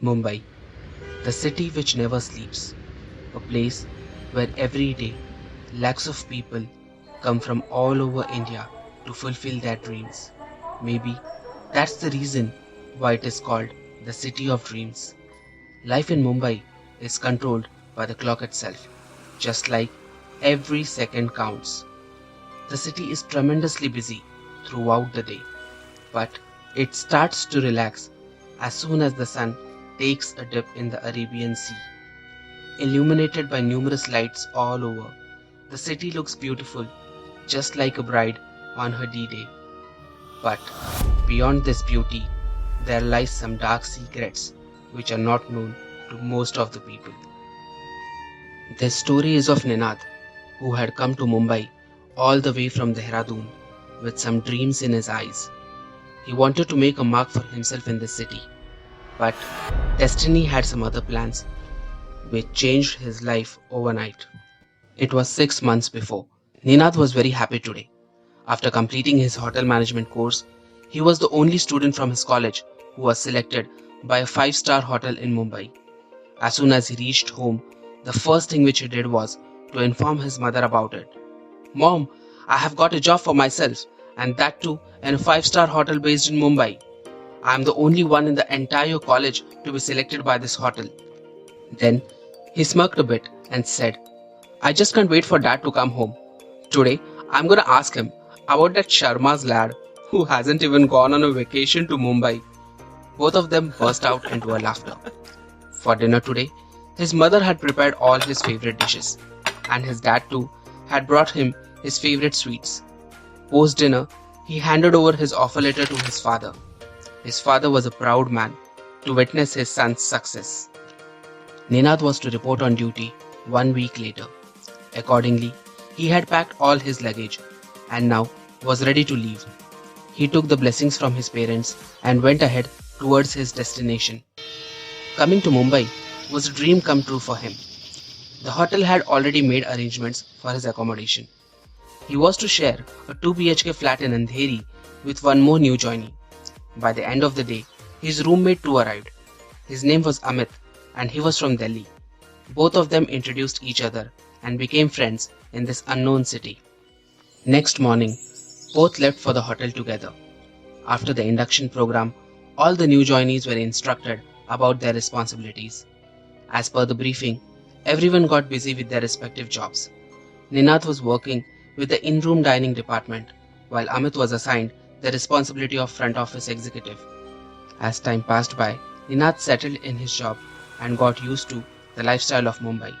Mumbai, the city which never sleeps, a place where every day lakhs of people come from all over India to fulfill their dreams. Maybe that's the reason why it is called the City of Dreams. Life in Mumbai is controlled by the clock itself, just like every second counts. The city is tremendously busy throughout the day, but it starts to relax as soon as the sun takes a dip in the Arabian Sea. Illuminated by numerous lights all over, the city looks beautiful, just like a bride on her D-Day. But beyond this beauty, there lies some dark secrets which are not known to most of the people. This story is of Ninad, who had come to Mumbai all the way from Dehradun with some dreams in his eyes. He wanted to make a mark for himself in this city, but destiny had some other plans which changed his life overnight. It was 6 months before. Ninad was very happy today. After completing his hotel management course, he was the only student from his college who was selected by a 5-star hotel in Mumbai. As soon as he reached home, the first thing which he did was to inform his mother about it. "Mom, I have got a job for myself, and that too in a 5-star hotel based in Mumbai. I am the only one in the entire college to be selected by this hotel." Then he smirked a bit and said, "I just can't wait for Dad to come home. Today I'm gonna ask him about that Sharma's lad who hasn't even gone on a vacation to Mumbai." Both of them burst out into a laughter. For dinner today, his mother had prepared all his favorite dishes, and his dad too had brought him his favorite sweets. Post dinner, he handed over his offer letter to his father. His father was a proud man to witness his son's success. Ninad was to report on duty 1 week later. Accordingly, he had packed all his luggage and now was ready to leave. He took the blessings from his parents and went ahead towards his destination. Coming to Mumbai was a dream come true for him. The hotel had already made arrangements for his accommodation. He was to share a 2 BHK flat in Andheri with one more new joinee. By the end of the day, his roommate too arrived. His name was Amit and he was from Delhi. Both of them introduced each other and became friends in this unknown city. Next morning, both left for the hotel together. After the induction program, all the new joinees were instructed about their responsibilities. As per the briefing, everyone got busy with their respective jobs. Ninad was working with the in-room dining department, while Amit was assigned the responsibility of front office executive. As time passed by, Ninad settled in his job and got used to the lifestyle of Mumbai.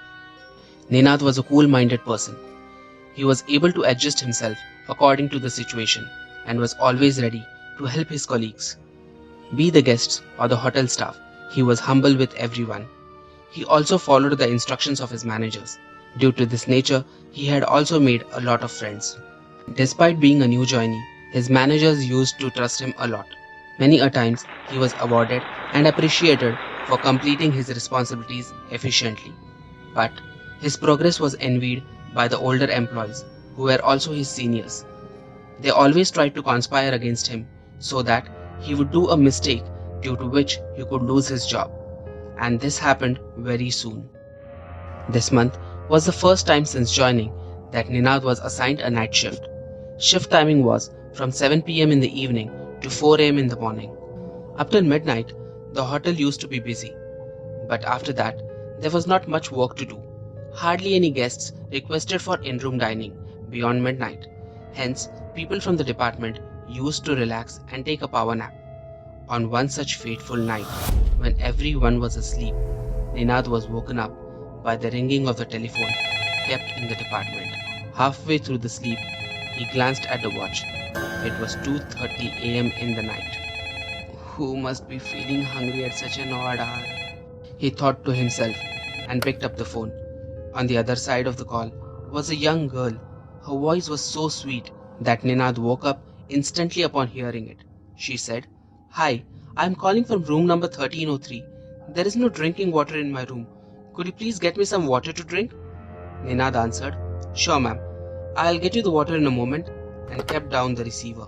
Ninad was a cool-minded person. He was able to adjust himself according to the situation and was always ready to help his colleagues. Be the guests or the hotel staff, he was humble with everyone. He also followed the instructions of his managers. Due to this nature, he had also made a lot of friends. Despite being a new joinee, his managers used to trust him a lot. Many a times, he was awarded and appreciated for completing his responsibilities efficiently. But his progress was envied by the older employees, who were also his seniors. They always tried to conspire against him so that he would do a mistake due to which he could lose his job. And this happened very soon. This month was the first time since joining that Ninad was assigned a night shift. Shift timing was from 7 p.m. in the evening to 4 a.m. in the morning. Up till midnight, the hotel used to be busy. But after that, there was not much work to do. Hardly any guests requested for in-room dining beyond midnight. Hence, people from the department used to relax and take a power nap. On one such fateful night, when everyone was asleep, Ninad was woken up by the ringing of the telephone kept in the department. Halfway through the sleep, he glanced at the watch. It was 2:30 a.m. in the night. Who must be feeling hungry at such an odd hour? He thought to himself and picked up the phone. On the other side of the call was a young girl. Her voice was so sweet that Ninad woke up instantly upon hearing it. She said, "Hi, I am calling from room number 1303. There is no drinking water in my room. Could you please get me some water to drink?" Ninad answered, "Sure, ma'am. I'll get you the water in a moment," and kept down the receiver.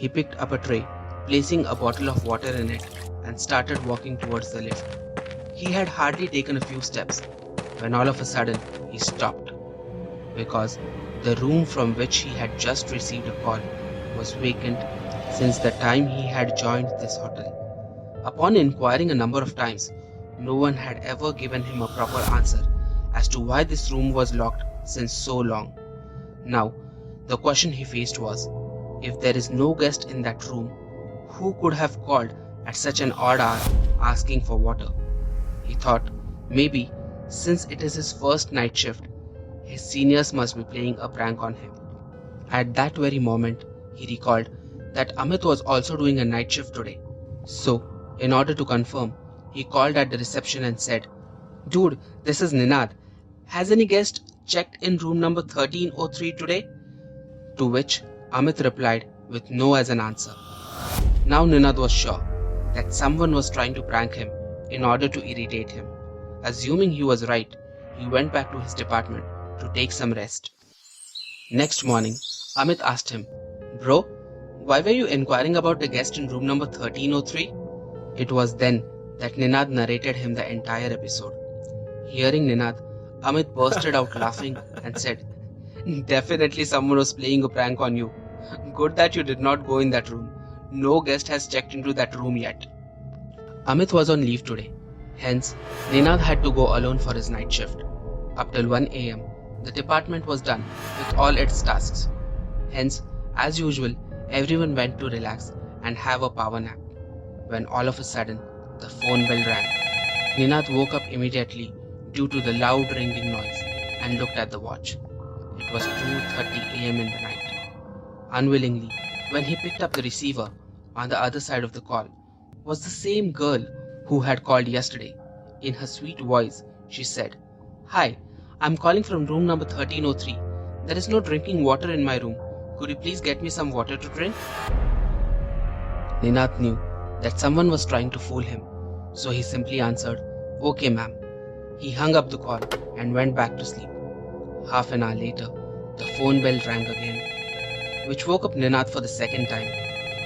He picked up a tray, placing a bottle of water in it, and started walking towards the lift. He had hardly taken a few steps when all of a sudden he stopped, because the room from which he had just received a call was vacant since the time he had joined this hotel. Upon inquiring a number of times, no one had ever given him a proper answer as to why this room was locked since so long. Now, the question he faced was, if there is no guest in that room, who could have called at such an odd hour asking for water? He thought, maybe, since it is his first night shift, his seniors must be playing a prank on him. At that very moment, he recalled that Amit was also doing a night shift today. So, in order to confirm, he called at the reception and said, "Dude, this is Ninad. Has any guest checked in room number 1303 today?" To which Amit replied with no as an answer. Now Ninad was sure that someone was trying to prank him in order to irritate him. Assuming he was right, he went back to his department to take some rest. Next morning, Amit asked him, "Bro, why were you inquiring about the guest in room number 1303? It was then that Ninad narrated him the entire episode. Hearing Ninad, Amit bursted out laughing and said, "Definitely someone was playing a prank on you. Good that you did not go in that room. No guest has checked into that room yet." Amit was on leave today. Hence, Ninad had to go alone for his night shift. Up till 1 a.m., the department was done with all its tasks. Hence, as usual, everyone went to relax and have a power nap. When all of a sudden, the phone bell rang. Ninad woke up immediately due to the loud ringing noise and looked at the watch. It was 2:30 a.m. in the night. Unwillingly, when he picked up the receiver, on the other side of the call was the same girl who had called yesterday. In her sweet voice, she said, "Hi, I'm calling from room number 1303. There is no drinking water in my room. Could you please get me some water to drink?" Ninad knew that someone was trying to fool him, so he simply answered, "Okay, ma'am." He hung up the call and went back to sleep. Half an hour later, the phone bell rang again, which woke up Ninad for the second time.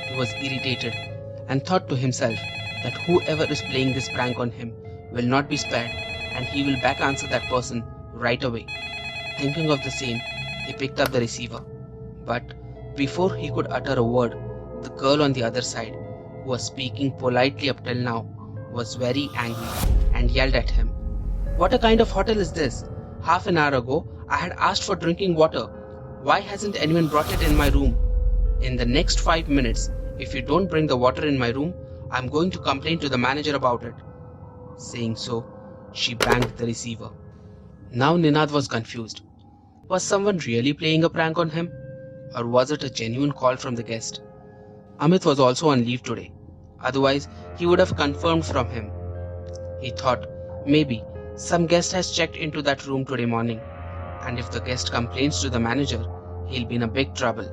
He was irritated and thought to himself that whoever is playing this prank on him will not be spared and he will back answer that person right away. Thinking of the same, he picked up the receiver. But before he could utter a word, the girl on the other side, who was speaking politely up till now, was very angry and yelled at him, "What a kind of hotel is this? Half an hour ago, I had asked for drinking water. Why hasn't anyone brought it in my room? In the next 5 minutes, if you don't bring the water in my room, I'm going to complain to the manager about it." Saying so, she banged the receiver. Now Ninad was confused. Was someone really playing a prank on him? Or was it a genuine call from the guest? Amit was also on leave today. Otherwise, he would have confirmed from him. He thought, maybe some guest has checked into that room today morning, and if the guest complains to the manager, he'll be in a big trouble.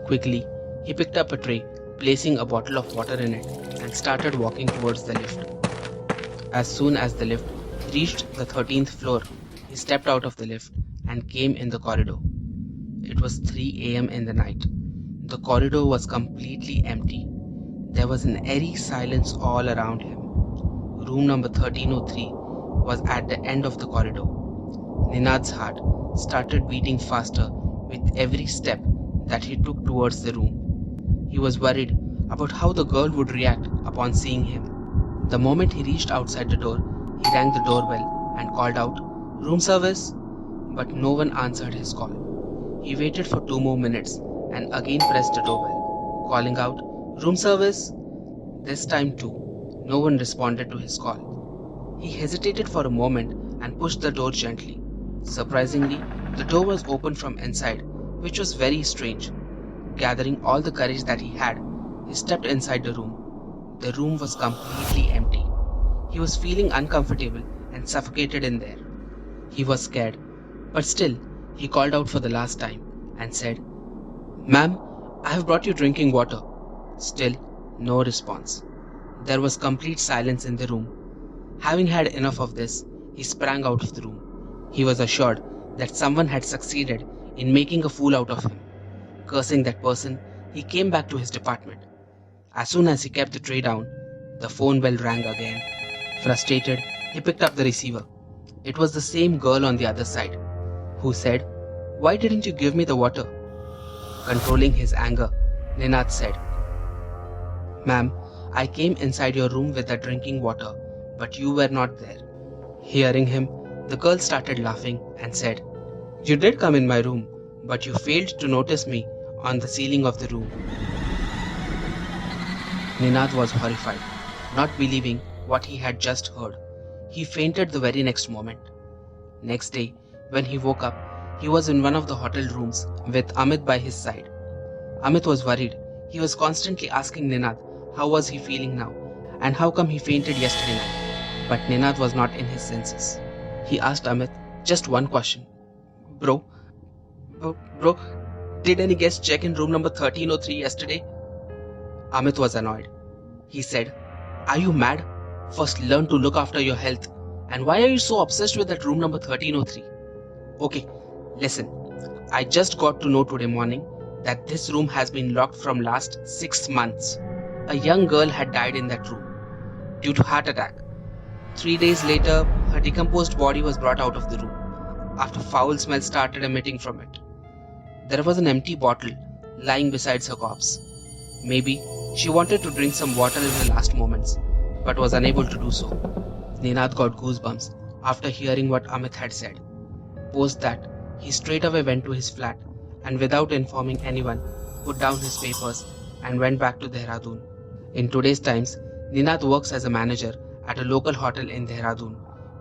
Quickly, he picked up a tray, placing a bottle of water in it, and started walking towards the lift. As soon as the lift reached the 13th floor, he stepped out of the lift and came in the corridor. It was 3 a.m. in the night. The corridor was completely empty. There was an eerie silence all around him. Room number 1303 was at the end of the corridor. Ninad's heart started beating faster with every step that he took towards the room. He was worried about how the girl would react upon seeing him. The moment he reached outside the door, he rang the doorbell and called out, "Room service?" But no one answered his call. He waited for 2 more minutes and again pressed the doorbell, calling out, "Room service?" This time too, no one responded to his call. He hesitated for a moment and pushed the door gently. Surprisingly, the door was open from inside, which was very strange. Gathering all the courage that he had, he stepped inside the room. The room was completely empty. He was feeling uncomfortable and suffocated in there. He was scared, but still, he called out for the last time and said, "Ma'am, I have brought you drinking water." Still, no response. There was complete silence in the room. Having had enough of this, he sprang out of the room. He was assured that someone had succeeded in making a fool out of him. Cursing that person, he came back to his department. As soon as he kept the tray down, the phone bell rang again. Frustrated, He picked up the receiver. It was the same girl on the other side, who said, "Why didn't you give me the water?" Controlling his anger, Ninad said, "Ma'am, I came inside your room with the drinking water, but you were not there." Hearing him, the girl started laughing and said, "You did come in my room, but you failed to notice me on the ceiling of the room." Ninad was horrified, not believing what he had just heard. He fainted the very next moment. Next day, when he woke up, he was in one of the hotel rooms with Amit by his side. Amit was worried. He was constantly asking Ninad how was he feeling now and how come he fainted yesterday night. But Ninad was not in his senses. He asked Amit just one question. Bro, bro, did any guest check in room number 1303 yesterday?" Amit was annoyed. He said, "Are you mad? First learn to look after your health. And why are you so obsessed with that room number 1303? Okay, listen. I just got to know today morning that this room has been locked from last 6 months. A young girl had died in that room due to heart attack. 3 days later, her decomposed body was brought out of the room after foul smell started emitting from it. There was an empty bottle lying beside her corpse. Maybe she wanted to drink some water in the last moments, but was unable to do so." Ninad got goosebumps after hearing what Amit had said. Post that, he straight away went to his flat and without informing anyone, put down his papers and went back to Dehradun. In today's times, Ninad works as a manager at a local hotel in Dehradun,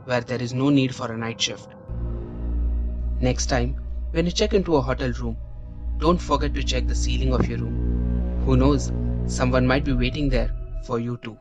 where there is no need for a night shift. Next time, when you check into a hotel room, don't forget to check the ceiling of your room. Who knows, someone might be waiting there for you too.